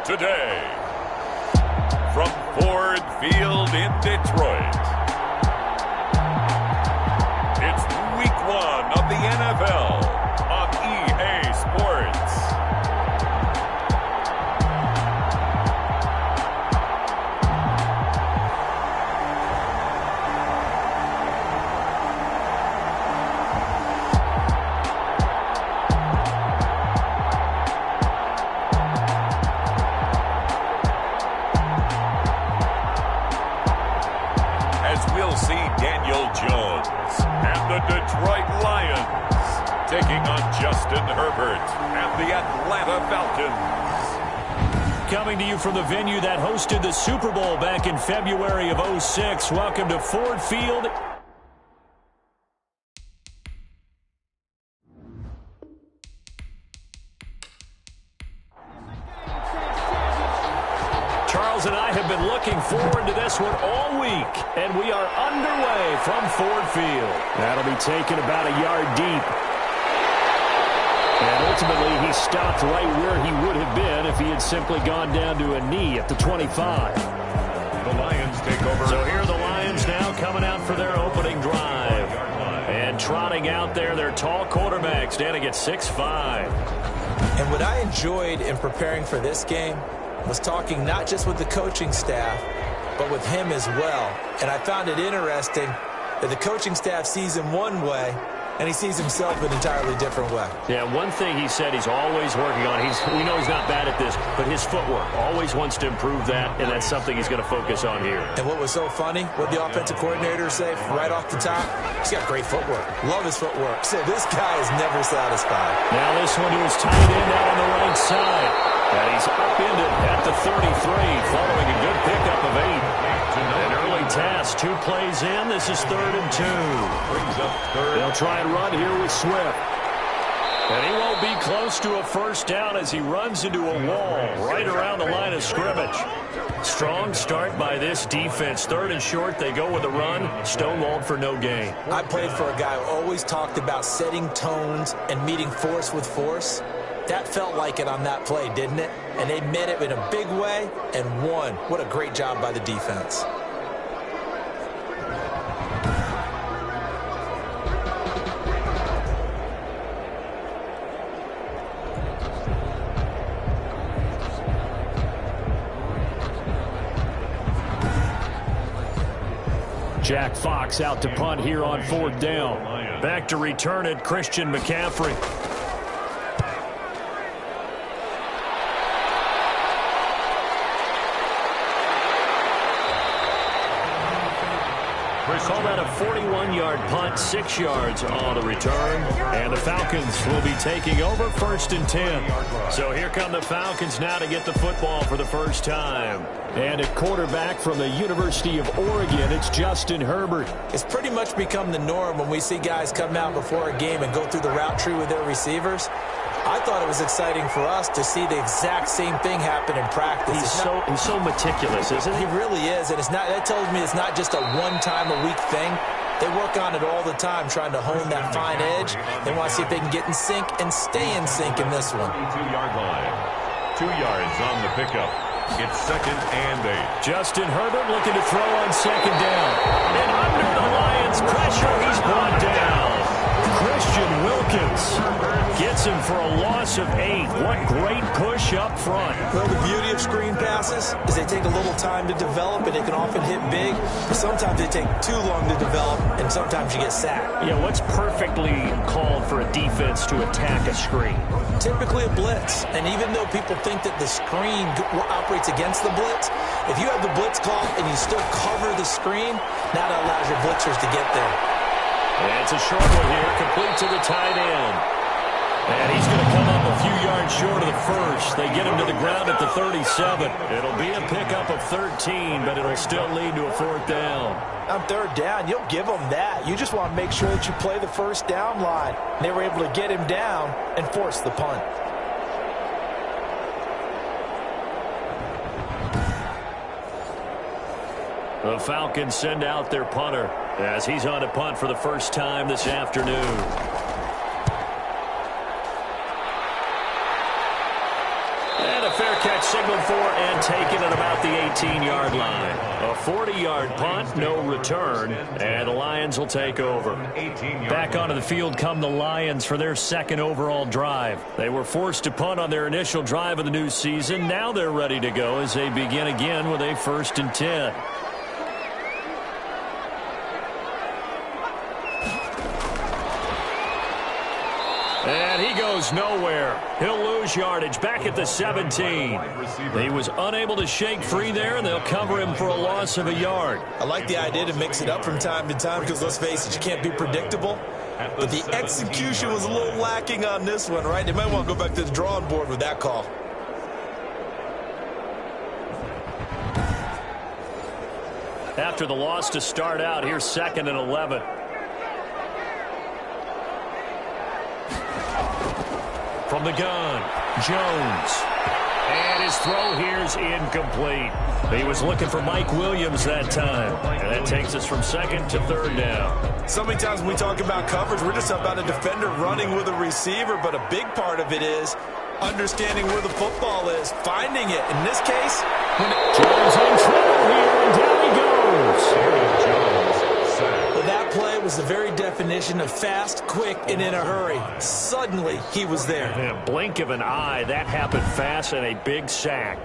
today. From Ford Field in Detroit, it's Week 1 of the NFL on EA Sports. Detroit Lions taking on Justin Herbert and the Atlanta Falcons. Coming to you from the venue that hosted the Super Bowl back in February of '06. Welcome to Ford Field. Charles and I have been looking forward to this one all week, and we are underway from Ford Field. That'll be taken about a yard deep. And ultimately, he stopped right where he would have been if he had simply gone down to a knee at the 25. The Lions take over. So here are the Lions now coming out for their opening drive. And trotting out there, their tall quarterback standing at 6'5". And what I enjoyed in preparing for this game was talking not just with the coaching staff, but with him as well. And I found it interesting that the coaching staff sees him one way, and he sees himself an entirely different way. Yeah, one thing he said he's always working on, we know he's not bad at this, but his footwork, always wants to improve that, and that's something he's going to focus on here. And what was so funny, what the offensive coordinator say right off the top, he's got great footwork. Love his footwork. So this guy is never satisfied. Now this one to his tight end out on the right side. And he's upended at the 33, following a good pickup of 8. An early task, 2 plays in. This is 3rd and 2. Brings up third. They'll try and run here with Swift. And he won't be close to a first down as he runs into a wall right around the line of scrimmage. Strong start by this defense. 3rd and short, they go with a run. Stonewalled for no gain. I played for a guy who always talked about setting tones and meeting force with force. That felt like it on that play, didn't it? And they meant it in a big way and won. What a great job by the defense. Jack Fox out to punt here on 4th down. Back to return it, Christian McCaffrey. Call that a 41-yard punt, 6 yards on the return. And the Falcons will be taking over 1st and 10. So here come the Falcons now to get the football for the first time. And at quarterback from the University of Oregon, it's Justin Herbert. It's pretty much become the norm when we see guys come out before a game and go through the route tree with their receivers. I thought it was exciting for us to see the exact same thing happen in practice. He's so meticulous, isn't he? He really is, and that tells me it's not just a one-time-a-week thing. They work on it all the time, trying to hone that fine edge. They want to see if they can get in sync and stay in sync in this one. 2-yard line. 2 yards on the pickup. It's 2nd and 8. Justin Herbert looking to throw on 2nd down. And under the Lions' pressure, he's brought down. Christian Wilkins gets him for a loss of 8. What great push up front. Well, the beauty of screen passes is they take a little time to develop, and they can often hit big. But sometimes they take too long to develop, and sometimes you get sacked. Yeah, what's perfectly called for a defense to attack a screen? Typically a blitz. And even though people think that the screen operates against the blitz, if you have the blitz call and you still cover the screen, now that allows your blitzers to get there. And it's a short one here, complete to the tight end. And he's going to come up a few yards short of the first. They get him to the ground at the 37. It'll be a pickup of 13, but it'll still lead to a 4th down. On 3rd down, you'll give them that. You just want to make sure that you play the first down line. And they were able to get him down and force the punt. The Falcons send out their punter as he's on to punt for the first time this afternoon. And a fair catch signaled for and taken at about the 18-yard line. A 40-yard punt, no return, and the Lions will take over. Back onto the field come the Lions for their second overall drive. They were forced to punt on their initial drive of the new season. Now they're ready to go as they begin again with a 1st and 10. And he goes nowhere. He'll lose yardage back at the 17. He was unable to shake free there, and they'll cover him for a loss of a yard. I like the idea to mix it up from time to time because, let's face it, you can't be predictable. But the execution was a little lacking on this one, right? They might want to go back to the drawing board with that call. After the loss to start out, here's 2nd and 11. From the gun, Jones. And his throw here's incomplete. He was looking for Mike Williams that time. And that takes us from 2nd to 3rd down. So many times when we talk about coverage, we're just about a defender running with a receiver, but a big part of it is understanding where the football is, finding it. In this case, Jones in trouble here, and down he goes. Well, that play was the very definition of fast, quick, and in a hurry. Suddenly, he was there. In a blink of an eye, that happened fast, and a big sack.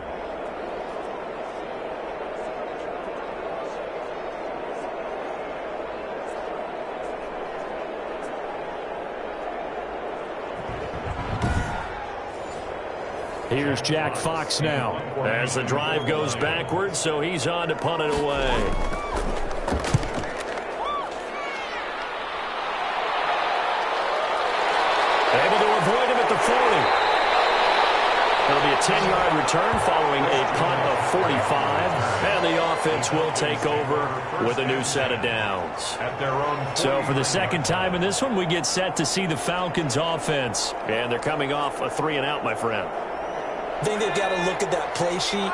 Here's Jack Fox now as the drive goes backwards, so he's on to punt it away. Able to avoid him at the 40. It'll be a 10-yard return following a punt of 45, and the offense will take over with a new set of downs. So for the second time in this one, we get set to see the Falcons offense, and they're coming off a 3-and-out, my friend. I think they've got to look at that play sheet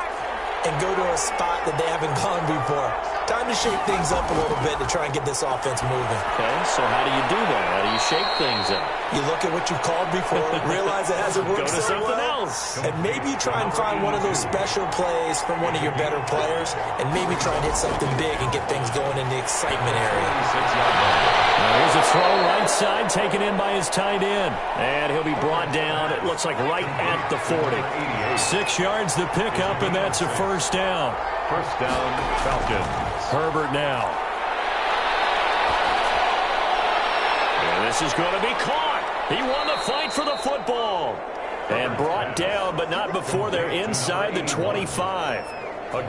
and go to a spot that they haven't gone before. Time to shake things up a little bit to try and get this offense moving. Okay, so how do you do that? How do you shake things up? You look at what you called before, realize it hasn't worked Go to so something well, else. and maybe try and find one of those special plays from one of your better players, and maybe try and hit something big and get things going in the excitement area. Now here's a throw right side taken in by his tight end, and he'll be brought down, it looks like right at the 40. 6 yards the pickup, and that's a 1st down. 1st down, Falcons. Herbert now. And this is going to be caught. He won the fight for the football. And brought down, but not before they're inside the 25.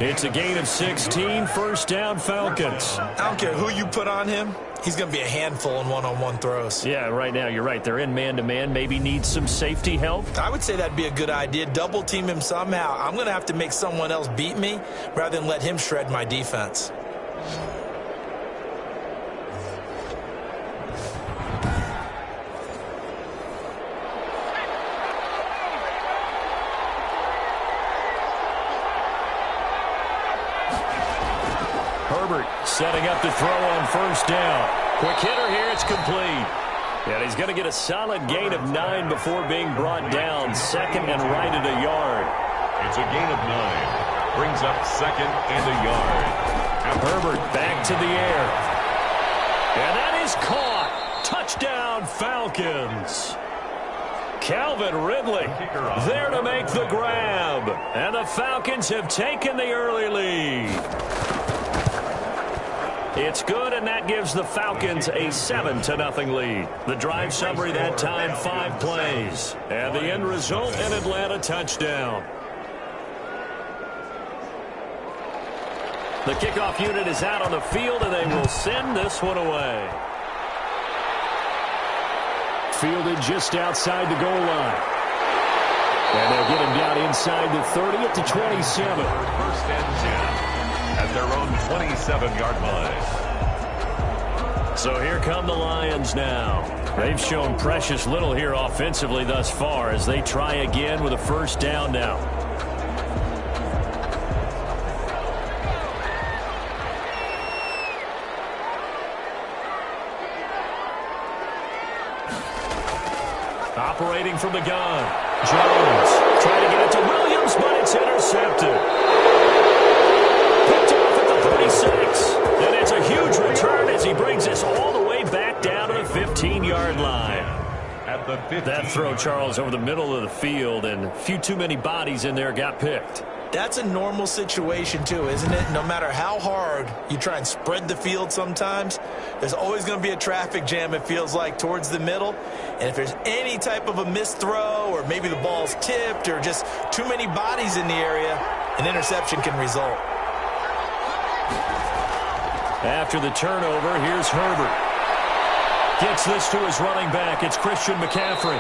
It's a gain of 16, 1st down Falcons. I don't care who you put on him. He's going to be a handful in one-on-one throws. Yeah, right now, you're right. They're in man-to-man. Maybe need some safety help. I would say that'd be a good idea. Double team him somehow. I'm going to have to make someone else beat me rather than let him shred my defense. Herbert setting up to throw on 1st down. Quick hitter here, it's complete. And he's going to get a solid gain of 9 before being brought down. 2nd and right at a yard. It's a gain of 9. Brings up 2nd and a yard. Herbert back to the air. And that is caught. Touchdown, Falcons. Calvin Ridley there to make the grab. And the Falcons have taken the early lead. It's good, and that gives the Falcons a 7-0 lead. The drive summary that time, 5 plays. And the end result, an Atlanta touchdown. The kickoff unit is out on the field, and they will send this one away. Fielded just outside the goal line. And they'll get him down inside the 30 at the 27. 1st and 10. At their own 27-yard line. So here come the Lions now. They've shown precious little here offensively thus far as they try again with a 1st down now. Operating from the gun. Jones trying to get it to Williams, but It's intercepted. Picked off at the 36. And it's a huge return as he brings us all the way back down to the 15-yard line. That throw, Charles, over the middle of the field, and a few too many bodies in there got picked. That's a normal situation, too, isn't it? No matter how hard you try and spread the field sometimes, there's always going to be a traffic jam, it feels like, towards the middle. And if there's any type of a missed throw, or maybe the ball's tipped, or just too many bodies in the area, an interception can result. After the turnover, here's Herbert. Gets this to his running back. It's Christian McCaffrey.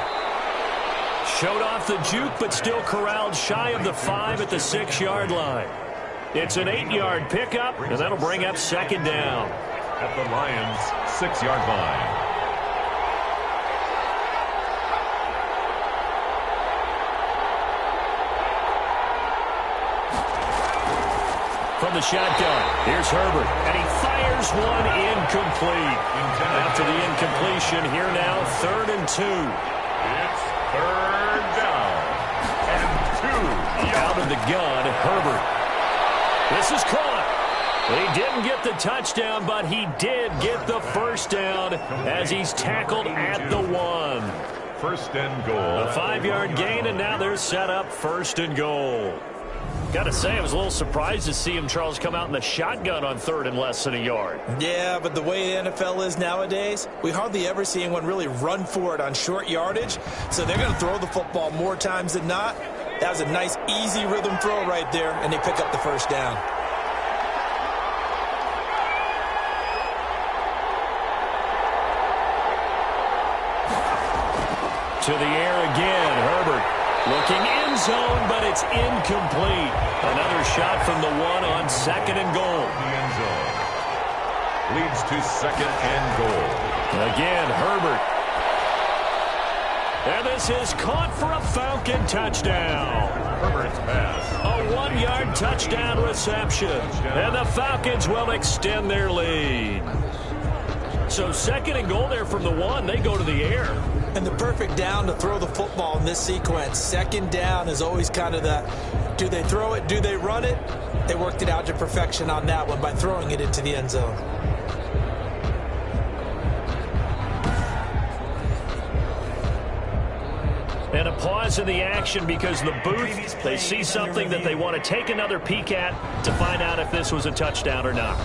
Showed off the juke, but still corralled shy of the 5 at the 6-yard line. It's an 8-yard pickup, and that'll bring up second down. At the Lions' 6-yard line. From the shotgun, here's Herbert, and he fires one incomplete. After the incompletion, here now, 3rd and 2. It's 3rd down and 2. Out of the gun, Herbert. This is caught. He didn't get the touchdown, but he did get the first down as he's tackled at the 1. 1st and goal. A 5-yard gain, and now they're set up 1st and goal. Got to say, I was a little surprised to see him, Charles, come out in the shotgun on 3rd and less than a yard. Yeah, but the way the NFL is nowadays, we hardly ever see anyone really run for it on short yardage. So they're going to throw the football more times than not. That was a nice, easy rhythm throw right there, and they pick up the 1st down. To the air again, Herbert. Looking end zone, but it's incomplete. Another shot from the 1 on 2nd and goal. The end zone. Leads to 2nd and goal. Again, Herbert. And this is caught for a Falcon touchdown. Herbert's pass. A 1-yard touchdown reception. And the Falcons will extend their lead. So 2nd and goal there from the 1. They go to the air. And the perfect down to throw the football in this sequence. 2nd down is always kind of the, do they throw it, do they run it? They worked it out to perfection on that one by throwing it into the end zone. And a pause in the action because the booth, they see something that they want to take another peek at to find out if this was a touchdown or not.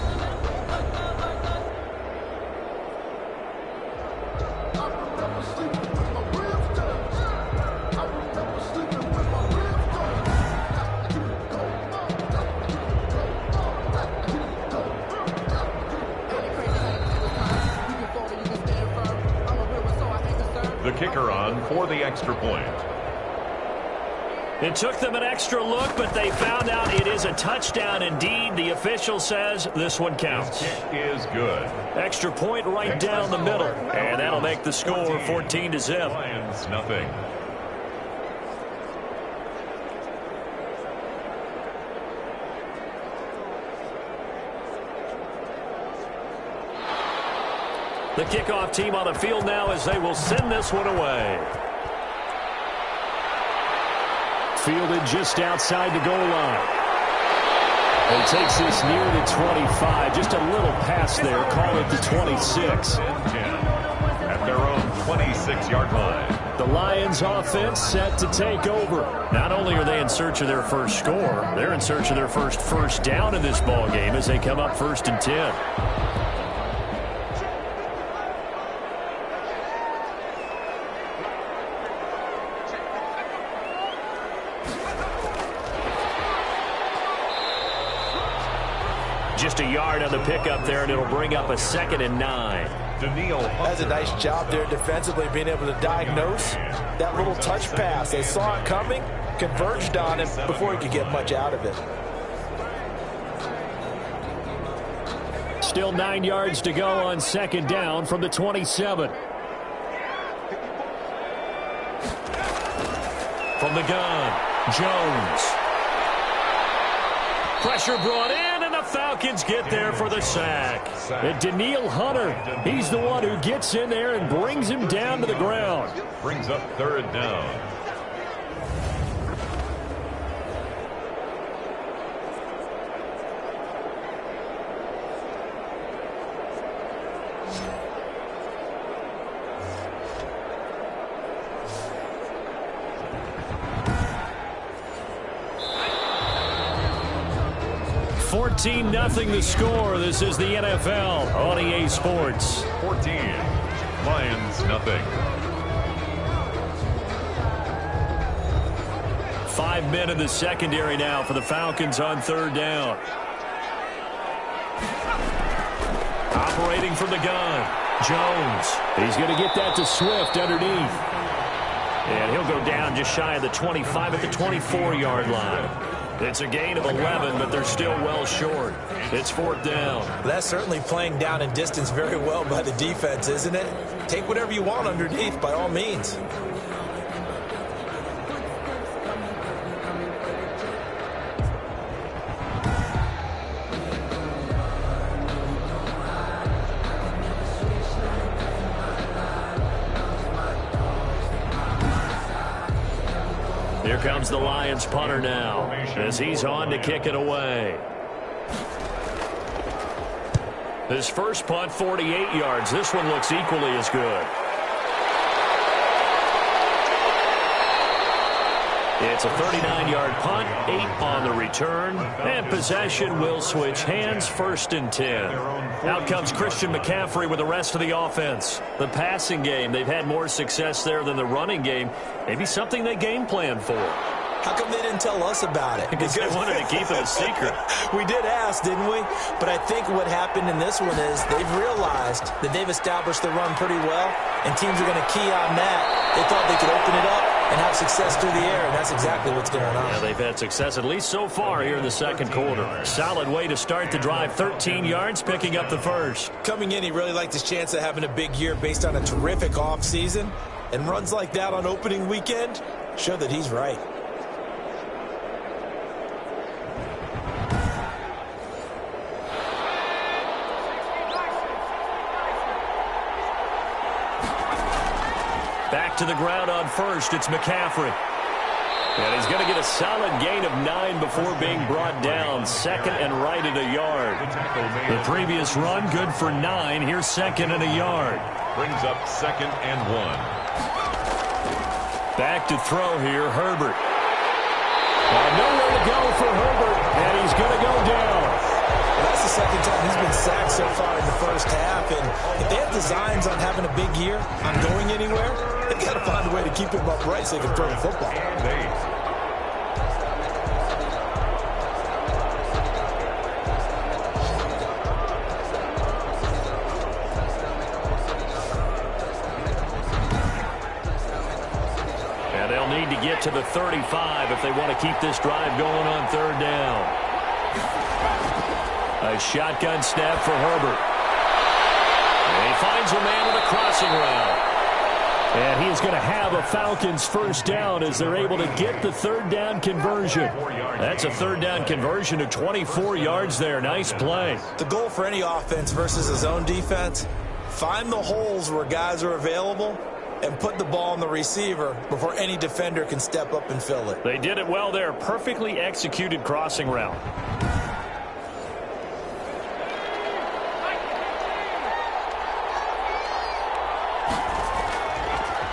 The kicker on for the extra point. It took them an extra look, but they found out it is a touchdown indeed. The official says this one counts. This kick is good. Extra point right down the middle, and that'll make the score 14-0. Lions, nothing. The kickoff team on the field now as they will send this one away. Fielded just outside the goal line. He takes this near the 25. Just a little pass there. Call it the 26. At their own 26-yard line. The Lions offense set to take over. Not only are they in search of their first score, they're in search of their first down in this ball game as they come up 1st and 10. Just a yard on the pickup there, and it'll bring up a 2nd and 9. That's a nice job there defensively, being able to diagnose that little touch pass. They saw it coming, converged on him before he could get much out of it. Still 9 yards to go on 2nd down from the 27. From the gun, Jones. Pressure brought in, and the Falcons get there for the sack. And Daniil Hunter, he's the one who gets in there and brings him down to the ground. Brings up 3rd down. 14-0 the score. This is the NFL on EA Sports. 14. Lions, nothing. 5 men in the secondary now for the Falcons on third down. Operating from the gun, Jones. He's going to get that to Swift underneath. And he'll go down just shy of the 25 at the 24-yard line. It's a gain of 11, but they're still well short. It's fourth down. That's certainly playing down in distance very well by the defense, isn't it? Take whatever you want underneath, by all means. Here comes the Lions punter now as he's on to kick it away. His first punt, 48 yards. This one looks equally as good. It's a 39-yard punt, 8 on the return, and possession will switch hands, first and 10. Out comes Christian McCaffrey with the rest of the offense. The passing game, they've had more success there than the running game. Maybe something they game plan for. How come they didn't tell us about it? Because they wanted to keep it a secret. We did ask, didn't we? But I think what happened in this one is they've realized that they've established the run pretty well, and teams are going to key on that. They thought they could open it up and have success through the air, and that's exactly what's going on. Yeah, they've had success, at least so far, here in the second quarter. Solid way to start the drive, 13 yards, picking up the first. Coming in, he really liked his chance of having a big year based on a terrific offseason, and runs like that on opening weekend show that he's right. Back to the ground on first, it's McCaffrey. And he's going to get a solid gain of 9 before being brought down. Second and right at a yard. The previous run, good for 9. Here's second and a yard. Brings up second and 1. Back to throw here, Herbert. Nowhere to go for Herbert, and he's going to go down. Well, that's the second time he's been sacked so far in the first half, and if they have designs on having a big year, on going anywhere, they've got to find a way to keep him upright so they can throw the football. And they'll need to get to the 35 if they want to keep this drive going on third down. A shotgun snap for Herbert. And he finds a man with a crossing route. And he is going to have a Falcons first down as they're able to get the third down conversion. That's a third down conversion of 24 yards there. Nice play. The goal for any offense versus a zone defense, find the holes where guys are available and put the ball on the receiver before any defender can step up and fill it. They did it well there. Perfectly executed crossing route.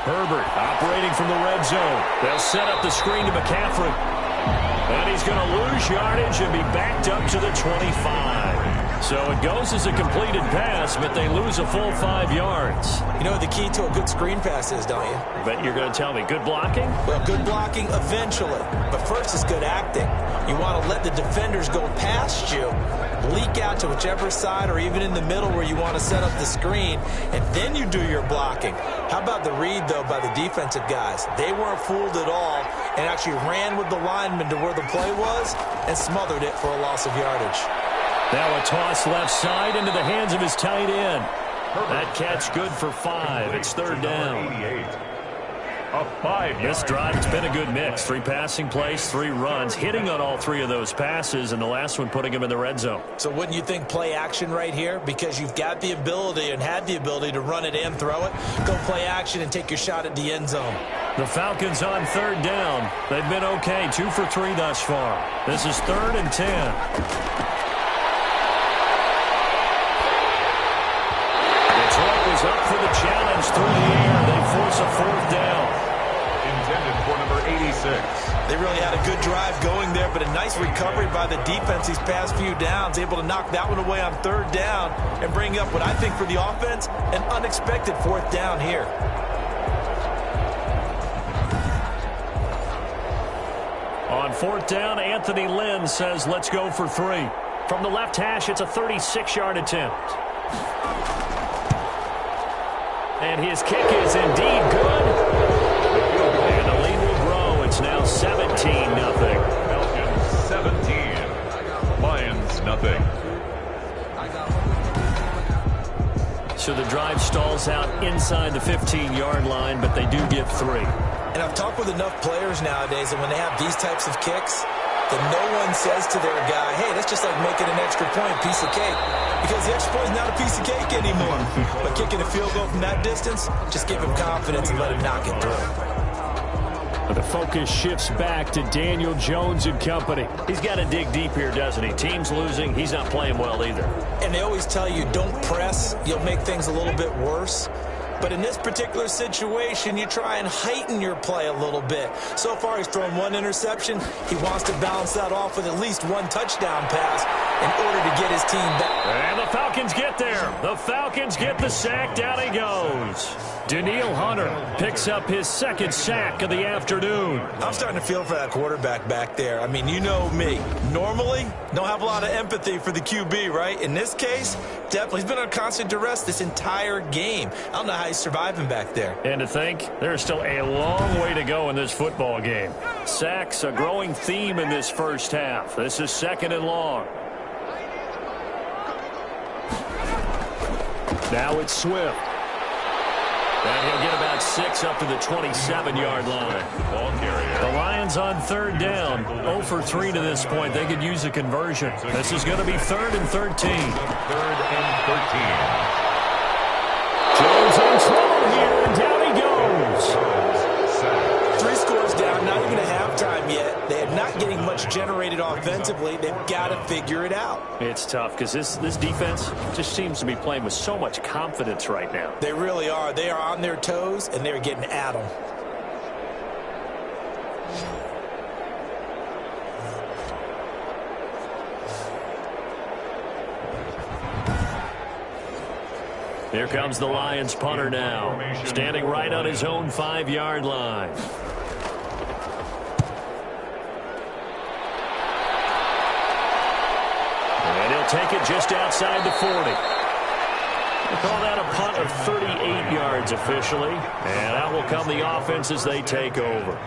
Herbert operating from the red zone. They'll set up the screen to McCaffrey. And he's going to lose yardage and be backed up to the 25. So it goes as a completed pass, but they lose a full 5 yards. You know what the key to a good screen pass is, don't you? But you're going to tell me, good blocking? Well, good blocking eventually. But first is good acting. You want to let the defenders go past you, leak out to whichever side or even in the middle where you want to set up the screen, and then you do your blocking. How about the read, though, by the defensive guys? They weren't fooled at all and actually ran with the lineman to where the play was and smothered it for a loss of yardage. Now a toss left side into the hands of his tight end. That catch good for 5. It's third down. This drive, it's been a good mix. 3 passing plays, 3 runs, hitting on all 3 of those passes, and the last one putting him in the red zone. So wouldn't you think play action right here? Because you've got the ability and had the ability to run it and throw it. Go play action and take your shot at the end zone. The Falcons on third down. They've been okay, 2 for 3 thus far. This is third and 10. Up for the challenge through the air. They force a fourth down. Intended for number 86. They really had a good drive going there, but a nice recovery by the defense these past few downs, able to knock that one away on 3rd down and bring up what I think for the offense, an unexpected 4th down here. On 4th down, Anthony Lynn says let's go for 3. From the left hash, it's a 36-yard attempt. And his kick is indeed good. And the lead will grow. It's now 17-0. Falcons 17. Lions nothing. So the drive stalls out inside the 15-yard line, but they do get 3. And I've talked with enough players nowadays, and when they have these types of kicks, that no one says to their guy, hey, that's just like making an extra point, piece of cake. Because the extra point is not a piece of cake anymore. But kicking a field goal from that distance, just give him confidence and let him knock it through. The focus shifts back to Daniel Jones and company. He's got to dig deep here, doesn't he? Team's losing. He's not playing well either. And they always tell you, don't press. You'll make things a little bit worse. But in this particular situation, you try and heighten your play a little bit. So far, he's thrown 1 interception. He wants to balance that off with at least 1 touchdown pass in order to get his team back. And the Falcons get there. The Falcons get the sack. Down he goes. Danielle Hunter picks up his 2nd sack of the afternoon. I'm starting to feel for that quarterback back there. I mean, you know me. Normally, don't have a lot of empathy for the QB, right? In this case, definitely. He's been on constant duress this entire game. I don't know how he's surviving back there. And to think, there's still a long way to go in this football game. Sacks, a growing theme in this first half. This is 2nd and long. Now it's Swift. And he'll get about 6 up to the 27-yard line. Ball carrier. The Lions on 3rd down. 0 for 3 to this point. They could use a conversion. This is going to be 3rd and 13. 3rd and 13. Jones in trouble here, and down he goes. 3 scores down, not even a halftime yet. They are not getting much generated offensively. They've got to figure it out. It's tough because this defense just seems to be playing with so much confidence right now. They really are. They are on their toes, and they're getting at them. Here comes the Lions punter now, standing right on his own 5-yard line. And he'll take it just outside the 40. We'll call that a punt of 38 yards officially. And out will come the offense as they take over.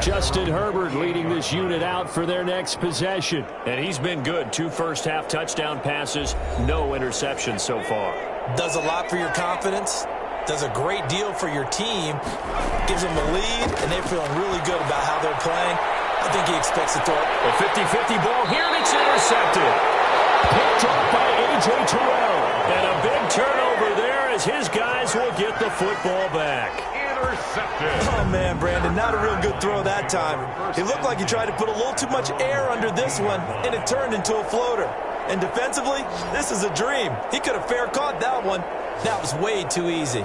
Justin Herbert leading this unit out for their next possession. And he's been good. 2 first-half touchdown passes, no interceptions so far. Does a lot for your confidence, does a great deal for your team, gives them a lead, and they're feeling really good about how they're playing. I think he expects to throw a 50-50 ball here, and it's intercepted. Picked up by A.J. Terrell. And a big turnover there as his guys will get the football back. Intercepted. Oh, man, Brandon, not a real good throw that time. It looked like he tried to put a little too much air under this one, and it turned into a floater. And defensively, this is a dream. He could have fair caught that one. That was way too easy.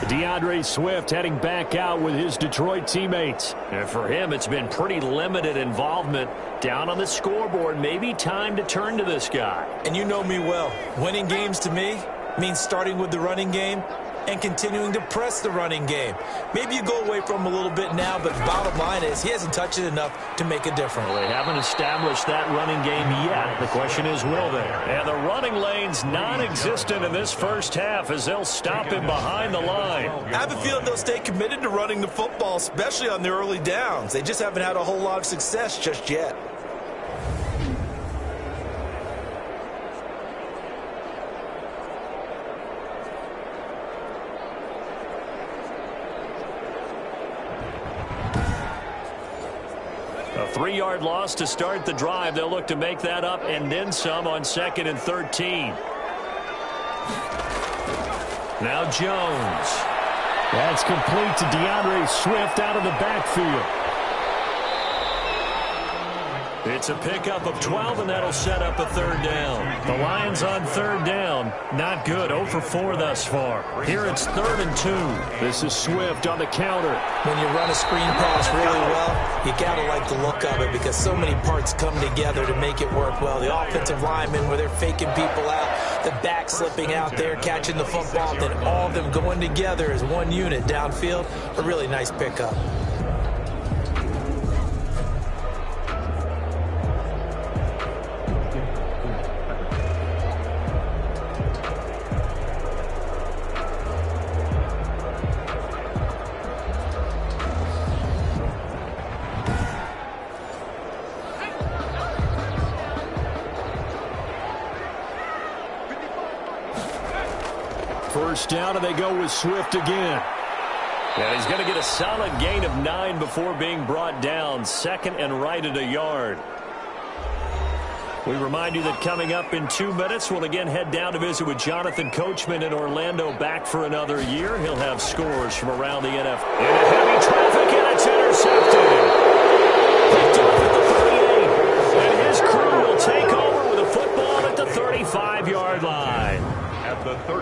DeAndre Swift heading back out with his Detroit teammates. And for him, it's been pretty limited involvement down on the scoreboard. Maybe time to turn to this guy. And you know me well. Winning games to me means starting with the running game and continuing to press the running game. Maybe you go away from him a little bit now, but the bottom line is he hasn't touched it enough to make a difference. Well, they haven't established that running game yet. The question is, will they? And the running lane's non-existent in this first half as they'll stop him behind the line. I have a feeling they'll stay committed to running the football, especially on their early downs. They just haven't had a whole lot of success just yet. A 3-yard loss to start the drive. They'll look to make that up and then some on 2nd and 13. Now Jones. That's complete to DeAndre Swift out of the backfield. It's a pickup of 12, and that'll set up a third down. The Lions on third down. Not good. 0 for 4 thus far. Here it's 3rd and 2. This is Swift on the counter. When you run a screen pass really well, you got to like the look of it because so many parts come together to make it work well. The offensive linemen, where they're faking people out, the back slipping out there, catching the football, then all of them going together as one unit downfield. A really nice pickup. First down, and they go with Swift again. And he's going to get a solid gain of 9 before being brought down. 2nd and right at a yard. We remind you that coming up in 2 minutes, we'll again head down to visit with Jonathan Coachman in Orlando, back for another year. He'll have scores from around the NFL. Into heavy traffic, and it's intercepted. Picked up at the 38. And his crew will take over with a football at the 35-yard line.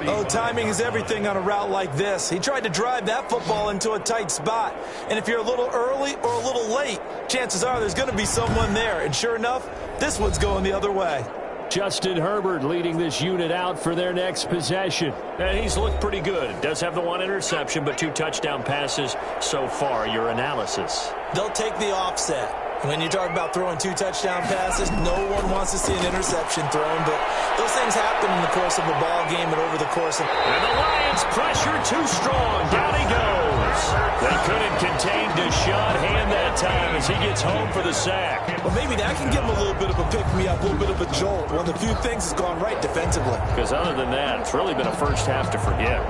Oh, timing is everything on a route like this. He tried to drive that football into a tight spot. And if you're a little early or a little late, chances are there's going to be someone there. And sure enough, this one's going the other way. Justin Herbert leading this unit out for their next possession. And he's looked pretty good. Does have the 1 interception, but 2 touchdown passes so far. Your analysis? They'll take the offset. When you talk about throwing 2 touchdown passes, no one wants to see an interception thrown, but those things happen in the course of a ball game and over the course of... And the Lions pressure too strong. Down he goes. They couldn't contain Deshaun Hand that time as he gets home for the sack. Well, maybe that can give him a little bit of a pick-me-up, a little bit of a jolt. One of the few things has gone right defensively. Because other than that, it's really been a first half to forget.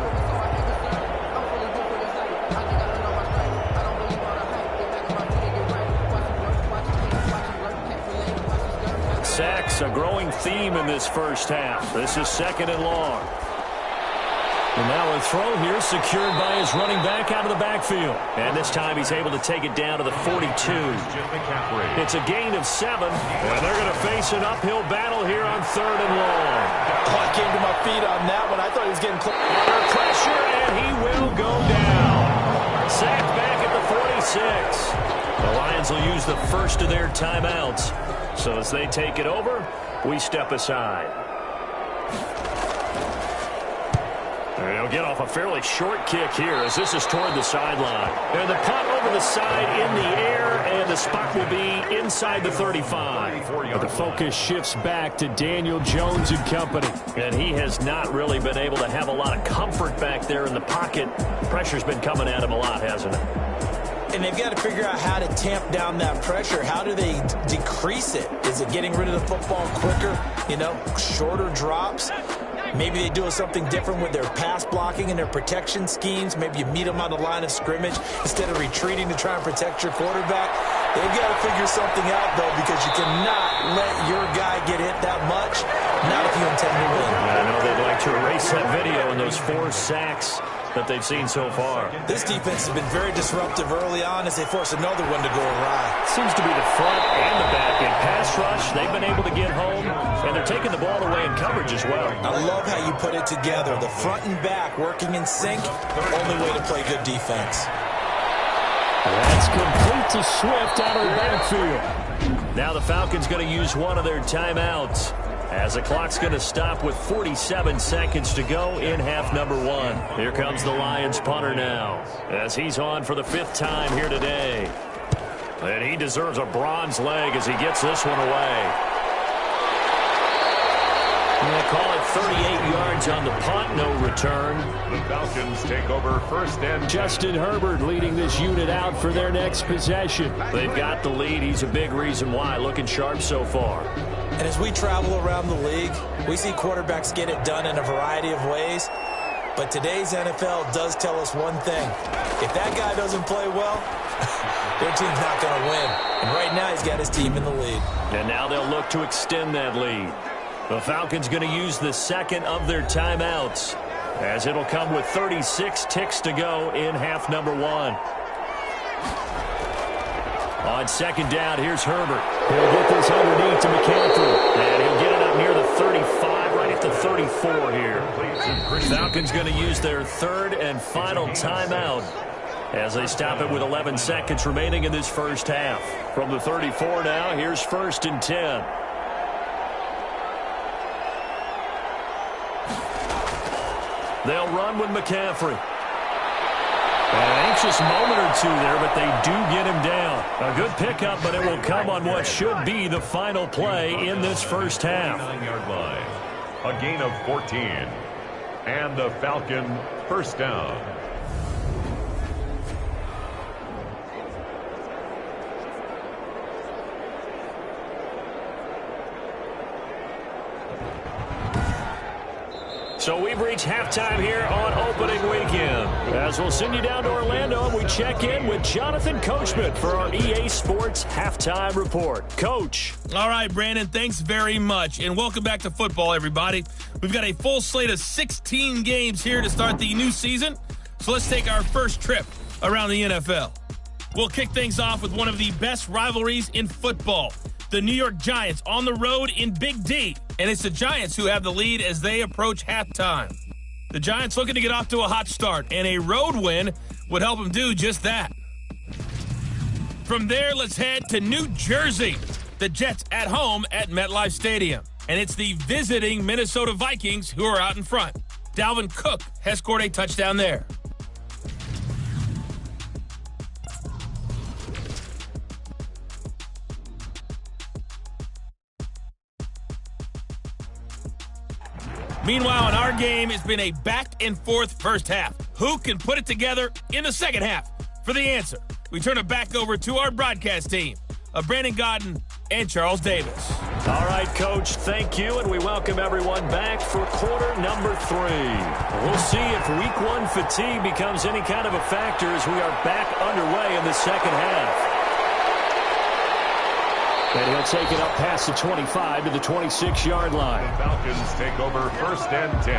Sacks, a growing theme in this first half. This is 2nd and long. And now a throw here secured by his running back out of the backfield. And this time he's able to take it down to the 42. It's a gain of 7. And they're going to face an uphill battle here on 3rd and long. Oh, I came to my feet on that one. I thought he was getting close. Under pressure, and he will go down. Sacked back at the 46. The Lions will use the first of their timeouts. So as they take it over, we step aside. They'll get off a fairly short kick here as this is toward the sideline. And the punt over the side in the air, and the spot will be inside the 35. But the focus shifts back to Daniel Jones and company. And he has not really been able to have a lot of comfort back there in the pocket. Pressure's been coming at him a lot, hasn't it? And they've got to figure out how to tamp down that pressure. How do they decrease it? Is it getting rid of the football quicker? You know, shorter drops? Maybe they do something different with their pass blocking and their protection schemes. Maybe you meet them on the line of scrimmage instead of retreating to try and protect your quarterback. They've got to figure something out, though, because you cannot let your guy get hit that much, not if you intend to win. I know they'd like to erase that video and those 4 sacks that they've seen so far. This defense has been very disruptive early on as they force another one to go awry. Seems to be the front and the back end. Pass rush, they've been able to get home, and they're taking the ball away in coverage as well. I love how you put it together. The front and back working in sync, the only way to play good defense. That's complete to Swift out of the backfield. Now the Falcons going to use one of their timeouts, as the clock's going to stop with 47 seconds to go in half number 1. Here comes the Lions punter now, as he's on for the 5th time here today. And he deserves a bronze leg as he gets this one away. They call it 38 yards on the punt, no return. The Falcons take over 1st and... Justin Herbert leading this unit out for their next possession. They've got the lead. He's a big reason why. Looking sharp so far. And as we travel around the league, we see quarterbacks get it done in a variety of ways. But today's NFL does tell us one thing. If that guy doesn't play well, their team's not going to win. And right now he's got his team in the lead. And now they'll look to extend that lead. The Falcons going to use the 2nd of their timeouts, as it'll come with 36 ticks to go in half number 1. On second down, here's Herbert. He'll get this underneath to McCaffrey. And he'll get it up near the 35, right at the 34 here. Falcons going to use their third and final timeout as they stop it with 11 seconds remaining in this first half. From the 34 now, here's 1st and 10. They'll run with McCaffrey. An anxious moment or two there, but they do get him down. A good pickup, but it will come on what should be the final play in this first half. 9-yard line. A gain of 14. And the Falcon first down. So we've reached halftime here on opening weekend. As we'll send you down to Orlando, and we check in with Jonathan Coachman for our EA Sports Halftime Report. Coach. All right, Brandon, thanks very much. And welcome back to football, everybody. We've got a full slate of 16 games here to start the new season. So let's take our first trip around the NFL. We'll kick things off with one of the best rivalries in football. The New York Giants on the road in Big D. And it's the Giants who have the lead as they approach halftime. The Giants looking to get off to a hot start, and a road win would help them do just that. From there, let's head to New Jersey. The Jets at home at MetLife Stadium. And it's the visiting Minnesota Vikings who are out in front. Dalvin Cook has scored a touchdown there. Meanwhile, in our game, it's been a back-and-forth first half. Who can put it together in the second half? For the answer, we turn it back over to our broadcast team of Brandon Godden and Charles Davis. All right, Coach, thank you, and we welcome everyone back for quarter number 3. We'll see if week 1 fatigue becomes any kind of a factor as we are back underway in the second half. And he'll take it up past the 25 to the 26-yard line. The Falcons take over 1st and 10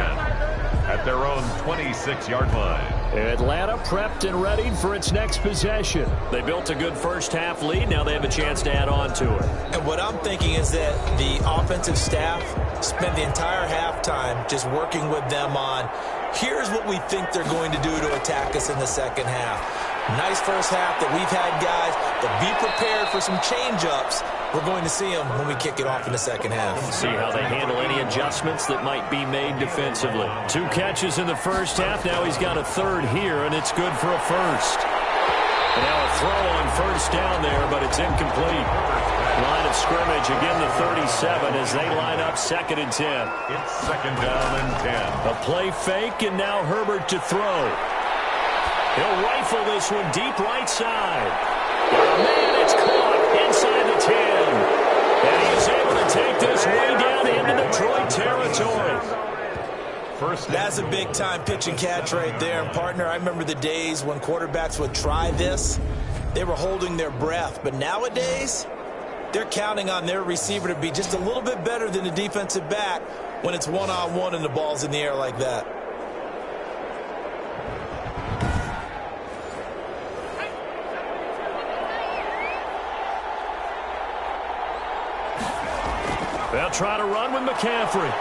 at their own 26-yard line. Atlanta prepped and ready for its next possession. They built a good first half lead. Now they have a chance to add on to it. And what I'm thinking is that the offensive staff spent the entire halftime just working with them on, here's what we think they're going to do to attack us in the second half. Nice first half that we've had, guys, but be prepared for some change-ups. We're going to see them when we kick it off in the second half. See how they handle any adjustments that might be made defensively. 2 catches in the first half. Now he's got a third here, and it's good for a first. And now a throw on first down there, but it's incomplete. Line of scrimmage, again the 37 as they line up 2nd and 10. It's 2nd down and 10. A play fake, and now Herbert to throw. He'll rifle this one deep right side. Oh, man, it's caught inside the 10. And he's able to take this way down into Detroit territory. That's a big-time pitch and catch right there. And, partner, I remember the days when quarterbacks would try this. They were holding their breath. But nowadays, they're counting on their receiver to be just a little bit better than the defensive back when it's one-on-one and the ball's in the air like that. They'll try to run with McCaffrey.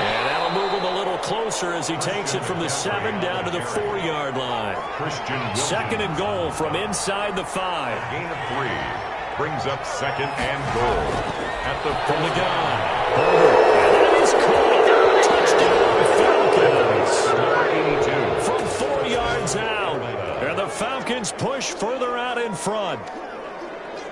And that'll move him a little closer as he takes it from the 7 down to the 4-yard line. 2nd and goal from inside the 5. Gain of 3 brings up 2nd and goal at the from the gun. And that is caught. Touchdown, Falcons. From 4 yards out. And the Falcons push further out in front.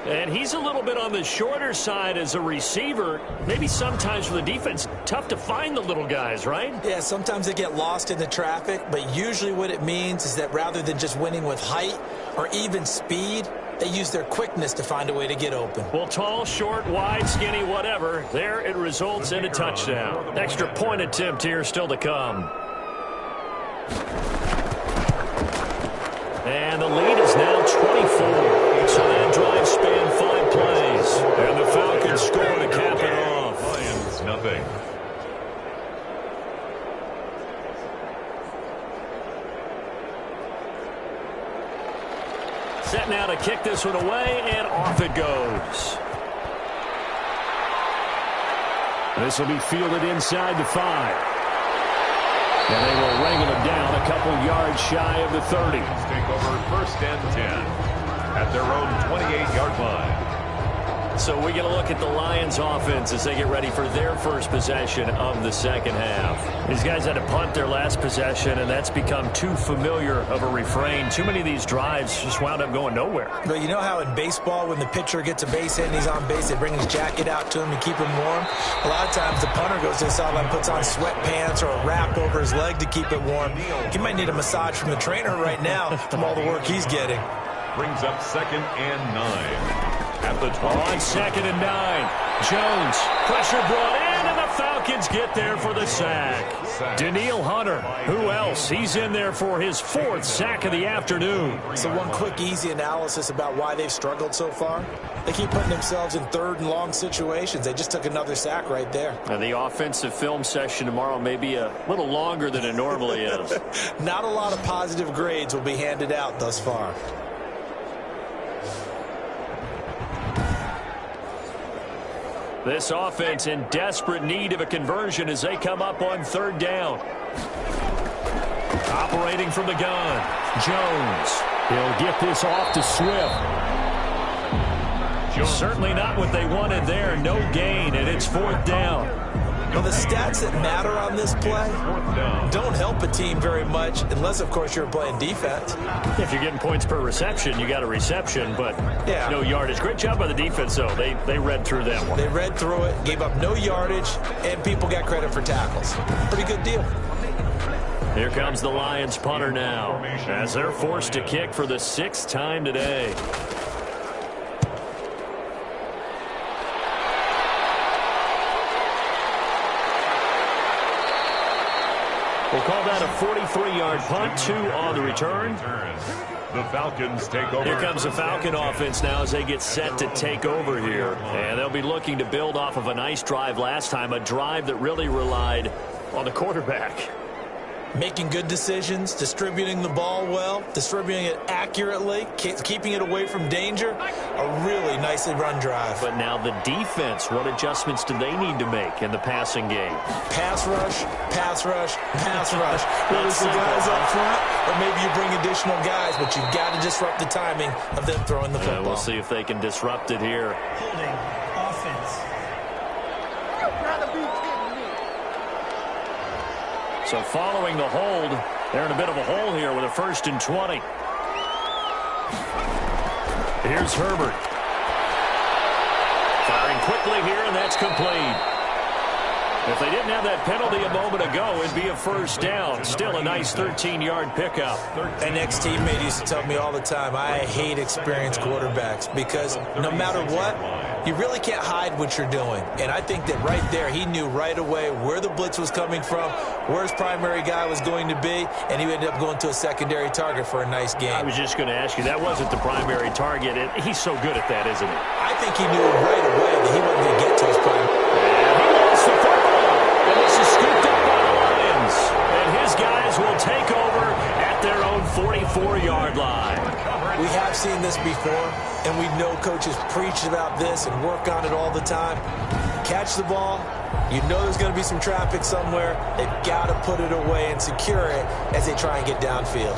And he's a little bit on the shorter side as a receiver. Maybe sometimes for the defense, tough to find the little guys, right? Yeah, sometimes they get lost in the traffic, but usually what it means is that rather than just winning with height or even speed, they use their quickness to find a way to get open. Well, tall, short, wide, skinny, whatever, there it results in a touchdown. Extra point attempt here still to come. And the lead is now 24. So that drive spanned 5 plays. And the Falcons score to cap it off. Lions, nothing. Set now to kick this one away, and off it goes. This will be fielded inside the 5. And they will wrangle it down a couple yards shy of the 30. Take over 1st and 10 at their own 28-yard line. So we get a look at the Lions offense as they get ready for their first possession of the second half. These guys had to punt their last possession, and that's become too familiar of a refrain. Too many of these drives just wound up going nowhere. But you know how in baseball, when the pitcher gets a base hit and he's on base, they bring his jacket out to him to keep him warm? A lot of times the punter goes to the sideline, puts on sweatpants or a wrap over his leg to keep it warm. He might need a massage from the trainer right now from all the work he's getting. Brings up 2nd and 9. At the 20. On 2nd and 9. Jones, pressure brought in, and the Falcons get there for the sack. Danielle Hunter, who else? He's in there for his 4th sack of the afternoon. So one quick, easy analysis about why they've struggled so far. They keep putting themselves in 3rd and long situations. They just took another sack right there. Now the offensive film session tomorrow may be a little longer than it normally is. Not a lot of positive grades will be handed out thus far. This offense in desperate need of a conversion as they come up on 3rd down. Operating from the gun, Jones. He'll get this off to Swift. Certainly not what they wanted there. No gain, and it's 4th down. Well, the stats that matter on this play don't help a team very much unless, of course, you're playing defense. If you're getting points per reception, you got a reception, but no yardage. Great job by the defense, though. They read through that one. They read through it, gave up no yardage, and people got credit for tackles. Pretty good deal. Here comes the Lions punter now as they're forced to kick for the 6th time today. We'll call that a 43-yard punt, 2 on the return. The Falcons take over. Here comes the Falcon offense now as they get set to take over here. And they'll be looking to build off of a nice drive last time, a drive that really relied on the quarterback. Making good decisions, distributing the ball well, distributing it accurately, keeping it away from danger. A really nicely run drive. But now the defense, what adjustments do they need to make in the passing game? Pass rush, pass rush, pass rush. Whether it's the guys up front or maybe you bring additional guys, but you've got to disrupt the timing of them throwing the football. We'll see if they can disrupt it here. Holding offense. So following the hold, they're in a bit of a hole here with a 1st and 20. Here's Herbert. Firing quickly here, and that's complete. If they didn't have that penalty a moment ago, it'd be a 1st down. Still a nice 13-yard pickup. An ex-teammate used to tell me all the time, I hate experienced quarterbacks because no matter what, you really can't hide what you're doing. And I think that right there, he knew right away where the blitz was coming from, where his primary guy was going to be, and he ended up going to a secondary target for a nice game. I was just going to ask you, that wasn't the primary target. He's so good at that, isn't he? I think he knew right away that he wasn't going to get to his primary. And he lost the football. And this is scooped up by the Lions. And his guys will take over at their own 44-yard line. We have seen this before, and we know coaches preach about this and work on it all the time. Catch the ball. You know there's going to be some traffic somewhere. They've got to put it away and secure it as they try and get downfield.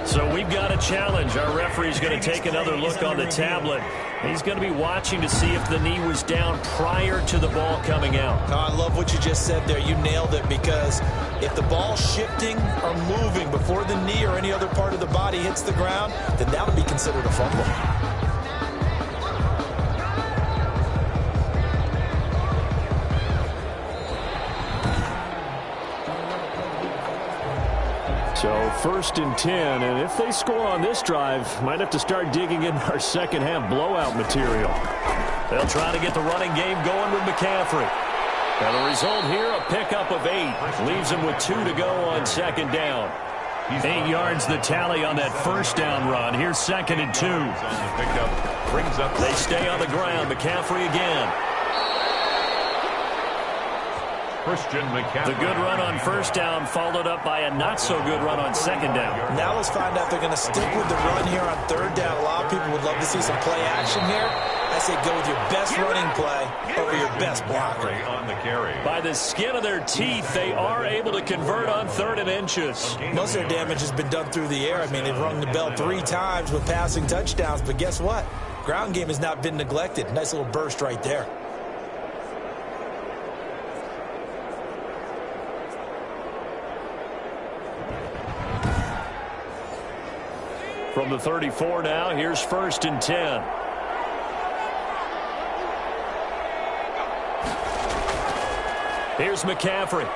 So we've got a challenge. Our referee's going to take another look on the tablet. He's going to be watching to see if the knee was down prior to the ball coming out. Oh, I love what you just said there. You nailed it, because if the ball's shifting or moving before the knee or any other part of the body hits the ground, then that would be considered a fumble. So 1st and 10, and if they score on this drive, might have to start digging in our second half blowout material. They'll try to get the running game going with McCaffrey. And the result here, a pickup of 8. Leaves him with 2 to go on 2nd down. 8 yards the tally on that 1st down run. Here's 2nd and 2. Brings up. They stay on the ground. McCaffrey again. Christian McCaffrey. The good run on first down followed up by a not-so-good run on second down. Now let's find out if they're going to stick with the run here on third down. A lot of people would love to see some play action here. I say go with your best running play over your best blocker. On the carry. By the skin of their teeth, they are able to convert on 3rd and inches. Most of their damage has been done through the air. I mean, they've rung the bell 3 times with passing touchdowns, but guess what? Ground game has not been neglected. Nice little burst right there. From the 34 now, here's 1st and 10. Here's McCaffrey.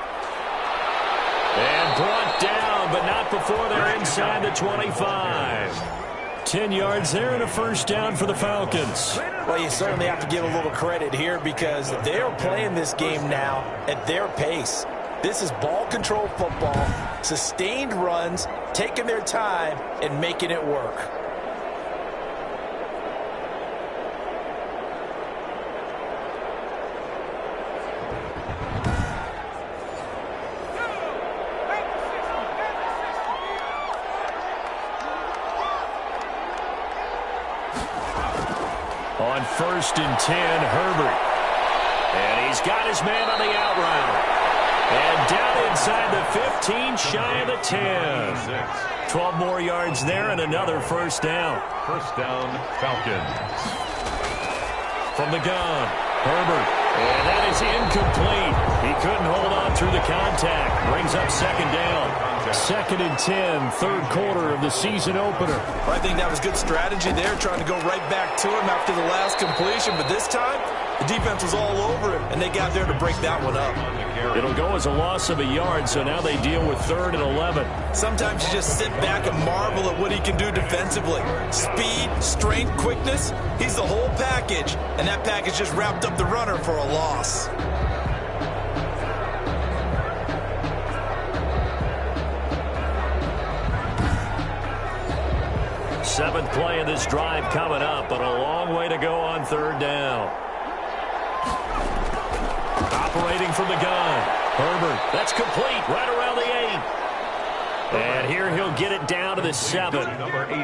And brought down, but not before they're inside the 25. 10 yards there and a first down for the Falcons. Well, you certainly have to give a little credit here because they are playing this game now at their pace. This is ball control football, sustained runs, taking their time and making it work. On 1st and 10, Herbert. And he's got his man on the out route. And down inside the 15, shy of the 10. 12 more yards there and another first down. First down, Falcons. From the gun, Herbert. And that is incomplete. He couldn't hold on through the contact. Brings up second down. 2nd and 10, third quarter of the season opener. I think that was good strategy there, trying to go right back to him after the last completion. But this time, the defense was all over him, and they got there to break that one up. It'll go as a loss of a yard, so now they deal with 3rd and 11. Sometimes you just sit back and marvel at what he can do defensively. Speed, strength, quickness, he's the whole package. And that package just wrapped up the runner for a loss. Seventh play of this drive coming up, but a long way to go on 3rd down. Operating from the gun. Herbert, that's complete, right around the 8. And here he'll get it down to the 7.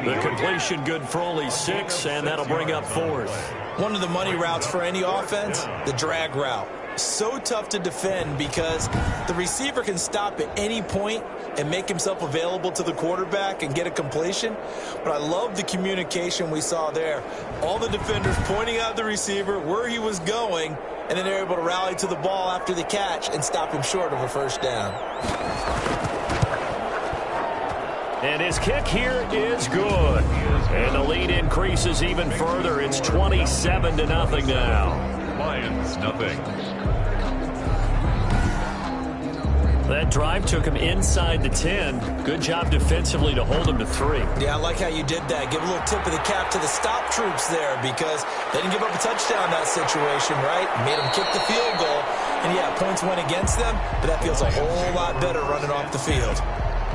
The completion good for only 6, and that'll bring up 4th. One of the money routes for any offense, the drag route. So tough to defend because the receiver can stop at any point and make himself available to the quarterback and get a completion. But I love the communication we saw there. All the defenders pointing out the receiver, where he was going, and then they're able to rally to the ball after the catch and stop him short of a first down. And his kick here is good. And the lead increases even further. It's 27-0 now. Lions, nothing. That drive took him inside the 10. Good job defensively to hold him to 3. Yeah, I like how you did that. Give a little tip of the cap to the stop troops there because they didn't give up a touchdown in that situation, right? Made them kick the field goal. And, yeah, points went against them, but that feels a whole lot better running off the field.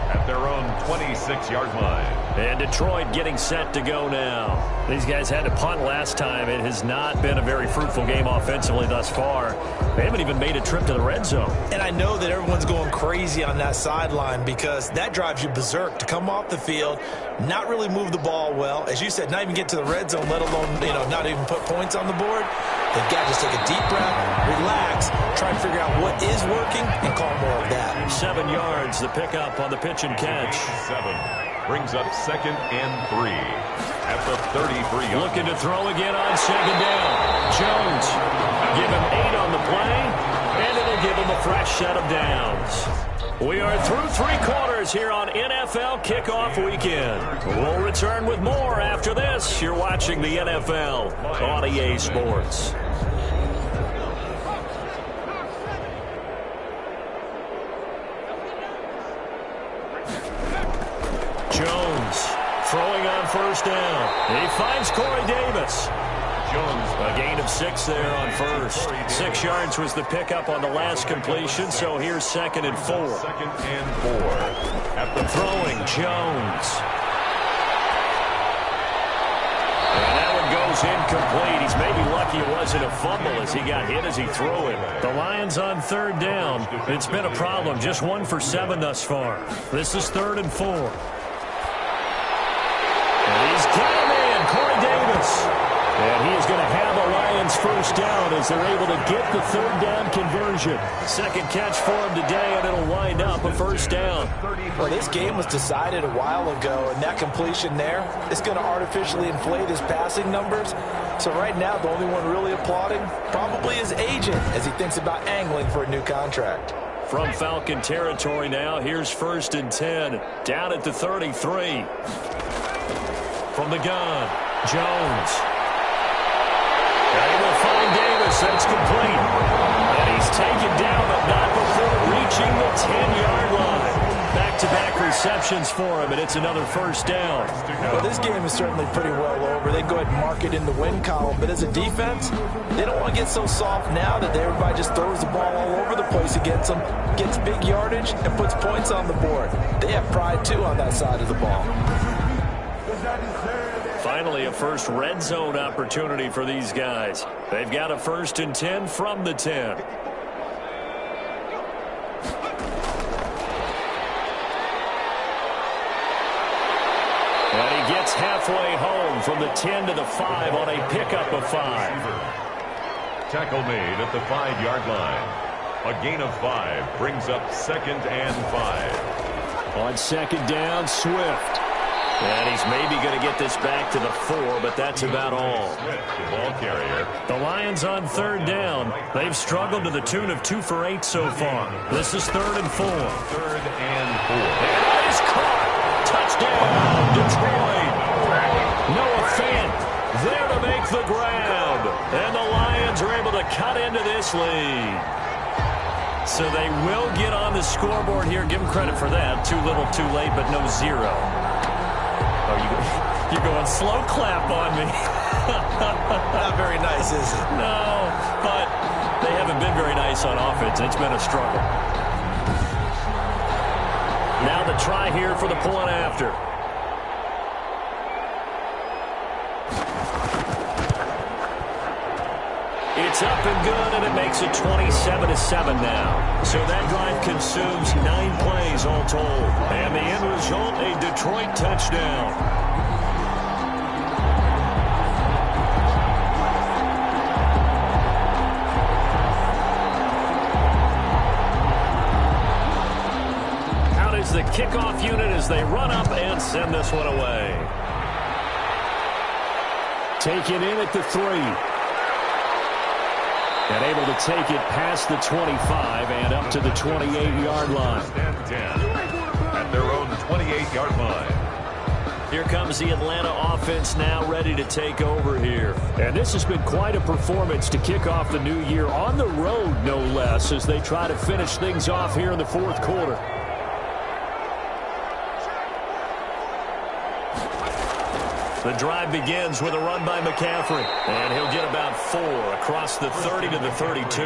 At their own 26-yard line. And Detroit getting set to go now. These guys had to punt last time. It has not been a very fruitful game offensively thus far. They haven't even made a trip to the red zone. And I know that everyone's going crazy on that sideline because that drives you berserk to come off the field, not really move the ball well. As you said, not even get to the red zone, let alone, not even put points on the board. They've got to just take a deep breath, relax, try and figure out what is working, and call more of that. 7 yards, the pickup on the pitch and catch. 7 brings up 2nd and 3 at the 33. Looking to throw again on second down. Jones, give him 8 on the play, and it'll give him a fresh set of downs. We are through 3 quarters here on NFL Kickoff Weekend. We'll return with more after this. You're watching the NFL on EA Sports. Jones throwing on first down. He finds Corey Davis. Jones, a gain of 6 there on first. 6 yards was the pickup on the last completion, so here's 2nd and 4. 2nd and 4. At the throwing, Jones. And that one goes is incomplete. He's maybe lucky it wasn't a fumble as he got hit as he threw it. The Lions on third down. It's been a problem. Just 1 for 7 thus far. This is 3rd and 4. And he's got a man, Corey Davis. And he is going to have a Lions first down as they're able to get the third down conversion. Second catch for him today, and it'll wind up a first down. Well, this game was decided a while ago, and that completion there is going to artificially inflate his passing numbers. So right now, the only one really applauding probably his agent as he thinks about angling for a new contract. From Falcon territory now, here's 1st and 10, down at the 33. From the gun, Jones. They will find Davis. That's complete. And he's taken down, but not before reaching the 10-yard line. Back-to-back receptions for him, and it's another first down. Well, this game is certainly pretty well over. They go ahead and mark it in the win column. But as a defense, they don't want to get so soft now that everybody just throws the ball all over the place against them, gets big yardage, and puts points on the board. They have pride, too, on that side of the ball. Finally, a first red zone opportunity for these guys. They've got a 1st and 10 from the 10. And he gets halfway home from the 10 to the 5 on a pickup of 5. Tackle made at the 5-yard line. A gain of 5 brings up 2nd and 5. On 2nd down, Swift. And he's maybe going to get this back to the 4, but that's about all. Swift, the ball carrier. The Lions on 3rd down. They've struggled to the tune of 2 for 8 so far. This is 3rd and 4. 3rd and 4. And that is caught. Touchdown, Detroit. Noah Fant there to make the grab. And the Lions are able to cut into this lead. So they will get on the scoreboard here. Give them credit for that. Too little, too late, but no 0. Oh, you're going slow clap on me. Not very nice, is it? No, but they haven't been very nice on offense. It's been a struggle. Now the try here for the point after. It's up and good, and it makes it 27-7 now. So that drive consumes 9 plays all told. And the end result, a Detroit touchdown. Out is the kickoff unit as they run up and send this one away. Taken in at the 3. And able to take it past the 25 and up to the 28-yard line. At their own 28-yard line. Here comes the Atlanta offense now ready to take over here. And this has been quite a performance to kick off the new year on the road, no less, as they try to finish things off here in the 4th quarter. The drive begins with a run by McCaffrey. And he'll get about 4 across the 30 to the 32.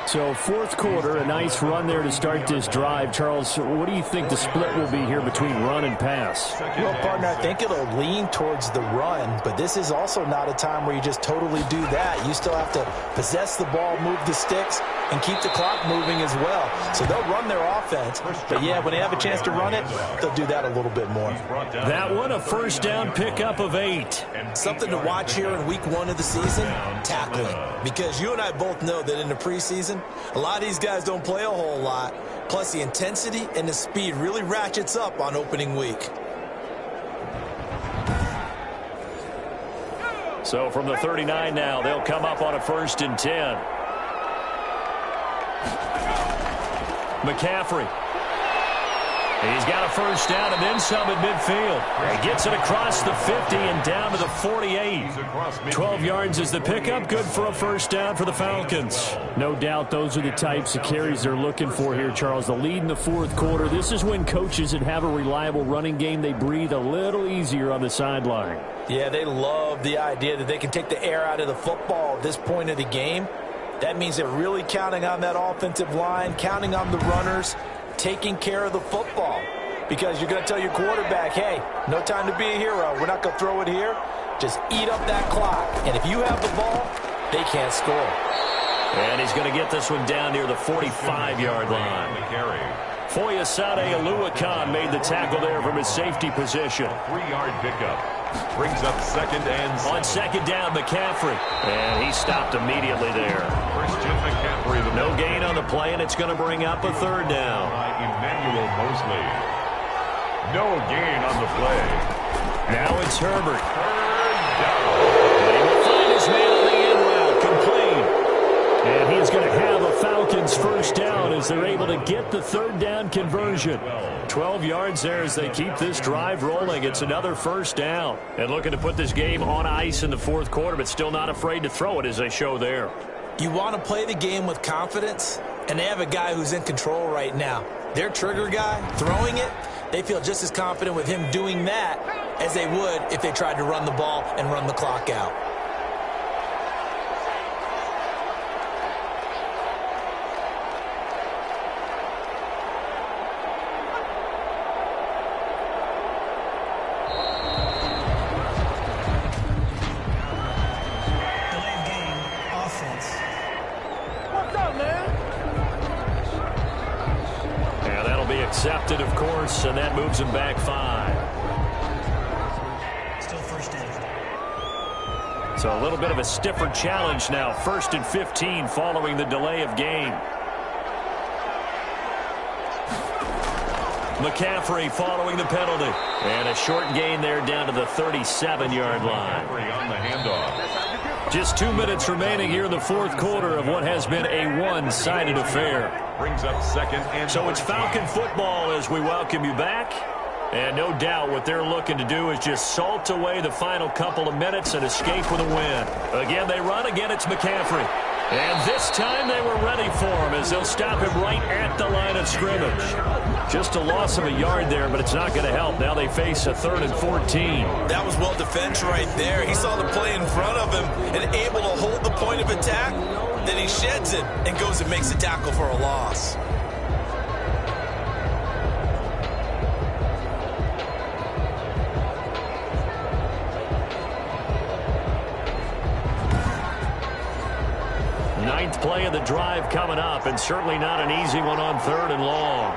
So 4th quarter, a nice run there to start this drive. Charles, what do you think the split will be here between run and pass? Well, partner, I think it'll lean towards the run, but this is also not a time where you just totally do that. You still have to possess the ball, move the sticks, and keep the clock moving as well. So they'll run their offense, but yeah, when they have a chance to run it, they'll do that a little bit more. That one, a first down pickup of 8. Something to watch here in week 1 of the season, tackling. Because you and I both know that in the preseason, a lot of these guys don't play a whole lot. Plus, the intensity and the speed really ratchets up on opening week. So from the 39 now, they'll come up on a 1st and 10. McCaffrey. He's got a first down and then some at midfield. He gets it across the 50 and down to the 48. 12 yards is the pickup. Good for a first down for the Falcons. No doubt those are the types of carries they're looking for here, Charles. The lead in the 4th quarter. This is when coaches that have a reliable running game, they breathe a little easier on the sideline. Yeah, they love the idea that they can take the air out of the football at this point of the game. That means they're really counting on that offensive line, counting on the runners, taking care of the football. Because you're going to tell your quarterback, hey, no time to be a hero. We're not going to throw it here. just eat up that clock. And if you have the ball, they can't score. And he's going to get this one down near the 45-yard line. Foyesade Oluwakan made the tackle there from his safety position. 3-yard pickup. Brings up second and 7. On second down, McCaffrey. And he stopped immediately there. Christian McCaffrey. No gain on the play, and it's going to bring up a third down. By Emmanuel Mosley. No gain on the play. Now it's Herbert. Third down. And he will find his man on the end route, complete. And he's going to have a Falcons first down as they're able to get the third down conversion. 12 yards there as they keep this drive rolling. It's another first down. And looking to put this game on ice in the fourth quarter, but still not afraid to throw it as they show there. You want to play the game with confidence, and they have a guy who's in control right now. Their trigger guy, throwing it, they feel just as confident with him doing that as they would if they tried to run the ball and run the clock out. Accepted, of course, and that moves him back 5. Still first down. So a little bit of a stiffer challenge now. 1st and 15 following the delay of game. McCaffrey following the penalty. And a short gain there down to the 37-yard line. On the handoff. Just 2 minutes remaining here in the fourth quarter of what has been a one-sided affair. Brings up second and so it's Falcon football as we welcome you back. And no doubt what they're looking to do is just salt away the final couple of minutes and escape with a win. Again, they run. Again, it's McCaffrey. And this time they were ready for him as they'll stop him right at the line of scrimmage. Just a loss of a yard there, but it's not going to help. Now they face a 3rd and 14. That was well defense right there. He saw the play in front of him and able to hold the point of attack. Then he sheds it and goes and makes a tackle for a loss. Ninth play of the drive coming up, and certainly not an easy one on 3rd and long.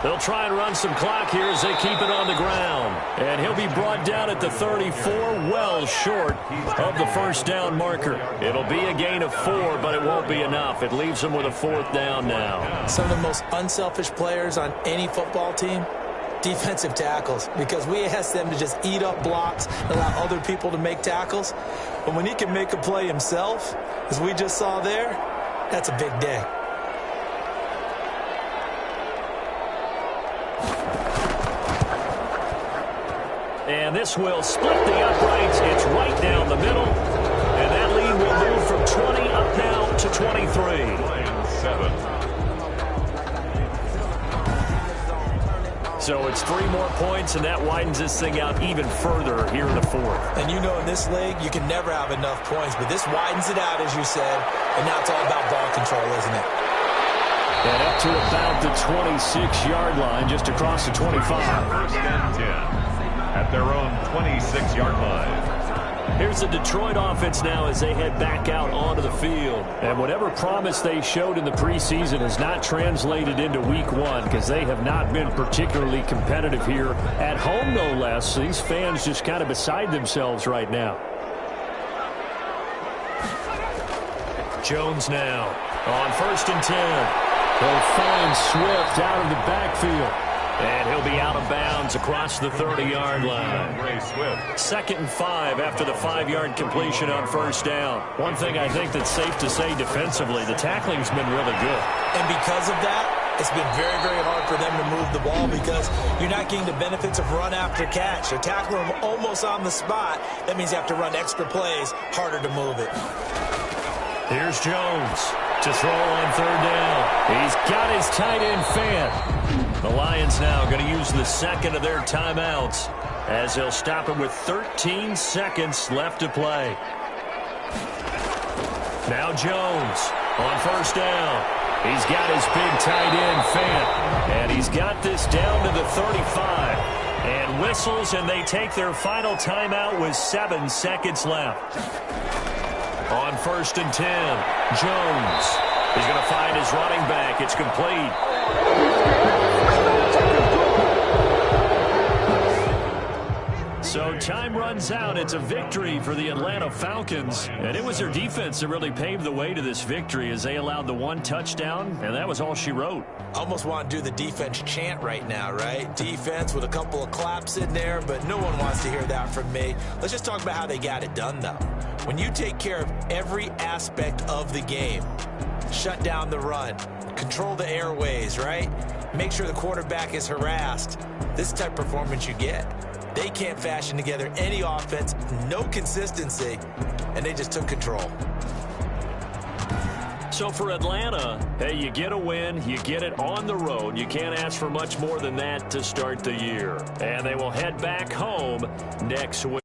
They'll try and run some clock here as they keep it on the ground. And he'll be brought down at the 34, well short of the first down marker. It'll be a gain of 4, but it won't be enough. It leaves them with a 4th down now. Some of the most unselfish players on any football team, defensive tackles, because we ask them to just eat up blocks and allow other people to make tackles. But when he can make a play himself, as we just saw there, that's a big day. And this will split the uprights. It's right down the middle. And that lead will move from 20 up now to 23. 7. So it's 3 more points, and that widens this thing out even further here in the fourth. And you know in this league, you can never have enough points, but this widens it out, as you said, and now it's all about ball control, isn't it? And up to about the 26-yard line, just across the 25. 1st and 10 at their own 26-yard line. Here's the Detroit offense now as they head back out onto the field. And whatever promise they showed in the preseason has not translated into week 1 because they have not been particularly competitive here at home, no less. These fans just kind of beside themselves right now. Jones now on 1st and 10. They'll find Swift out of the backfield. And he'll be out of bounds across the 30-yard line. 2nd and 5 after the 5-yard completion on 1st down. One thing I think that's safe to say defensively, the tackling's been really good. And because of that, it's been very, very hard for them to move the ball because you're not getting the benefits of run after catch. You're tackling them almost on the spot. That means you have to run extra plays, harder to move it. Here's Jones to throw on 3rd down. He's got his tight end fan. The Lions now going to use the second of their timeouts as they'll stop him with 13 seconds left to play. Now Jones on 1st down. He's got his big tight end, Fant. And he's got this down to the 35. And whistles, and they take their final timeout with 7 seconds left. On 1st and 10, Jones. He's going to find his running back. It's complete. So time runs out. It's a victory for the Atlanta Falcons. And it was their defense that really paved the way to this victory as they allowed the 1 touchdown, and that was all she wrote. Almost want to do the defense chant right now, right? Defense with a couple of claps in there, but no one wants to hear that from me. Let's just talk about how they got it done, though. When you take care of every aspect of the game, shut down the run, control the airways, right? Make sure the quarterback is harassed. This is the type of performance you get. They can't fashion together any offense, no consistency, and they just took control. So for Atlanta, hey, you get a win, you get it on the road. You can't ask for much more than that to start the year. And they will head back home next week.